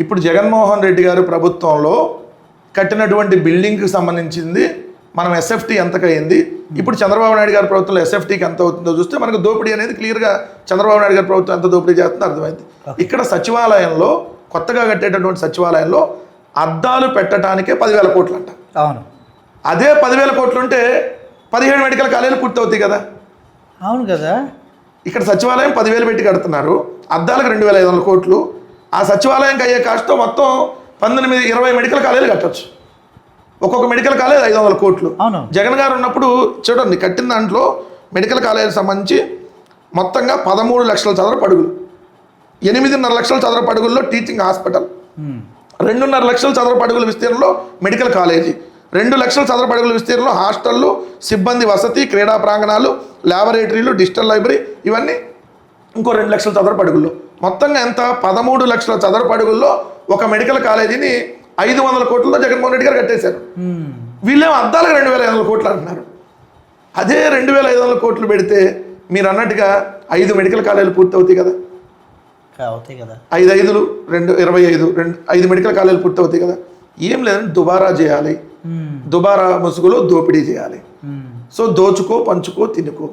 ఇప్పుడు జగన్మోహన్ రెడ్డి గారు ప్రభుత్వంలో కట్టినటువంటి బిల్డింగ్కి సంబంధించింది మనం ఎస్ఎఫ్టీ ఎంతకయింది, ఇప్పుడు చంద్రబాబు నాయుడు గారి ప్రభుత్వంలో ఎస్ఎఫ్టీకి ఎంత అవుతుందో చూస్తే మనకు దోపిడీ అనేది క్లియర్గా చంద్రబాబు నాయుడు గారి ప్రభుత్వం ఎంత దోపిడీ చేస్తుందో అర్థమైంది. ఇక్కడ సచివాలయంలో కొత్తగా కట్టేటటువంటి సచివాలయంలో అద్దాలు పెట్టడానికే 10,000 కోట్లు అంట. అవును, అదే 10,000 కోట్లు ఉంటే 17 మెడికల్ కాలేజీలు పూర్తవుతాయి కదా. అవును కదా. ఇక్కడ సచివాలయం 10,000 పెట్టి కడుతున్నారు, అద్దాలకు 2,500 కోట్లు. ఆ సచివాలయంకి అయ్యే కాస్ట్తో మొత్తం 19-20 మెడికల్ కాలేజీలు కట్టచ్చు. ఒక్కొక్క మెడికల్ కాలేజ్ 500 కోట్లు. అవును, జగన్ గారు ఉన్నప్పుడు చూడండి కట్టిన దాంట్లో మెడికల్ కాలేజీకి సంబంధించి మొత్తంగా 13 లక్షల చదరపు అడుగులు, 8.5 లక్షల చదరపు అడుగుల్లో టీచింగ్ హాస్పిటల్, 2.5 లక్షల చదరపు అడుగుల విస్తీర్ణంలో మెడికల్ కాలేజీ, 2 లక్షల చదరపు అడుగుల విస్తీర్ణంలో హాస్టళ్ళు, సిబ్బంది వసతి, క్రీడా ప్రాంగణాలు, ల్యాబొరేటరీలు, డిజిటల్ లైబ్రరీ, ఇవన్నీ ఇంకో 2 లక్షల చదరపు అడుగుల్లో, మొత్తంగా ఎంత 13 లక్షల చదరపు అడుగుల్లో ఒక మెడికల్ కాలేజీని 500 కోట్లతో జగన్మోహన్ రెడ్డి గారు కట్టేశారు. వీళ్ళేమో అద్దాలకు 2,500 కోట్లు అంటున్నారు. అదే 2,500 కోట్లు పెడితే మీరు అన్నట్టుగా 5 మెడికల్ కాలేజీలు పూర్తి అవుతాయి కదా. 5 5 మెడికల్ కాలేజీలు పూర్తి అవుతాయి కదా. ఏం లేదంటే దుబారా చేయాలి, దుబారా ముసుగులో దోపిడీ చేయాలి. సో దోచుకో పంచుకో తినుకో.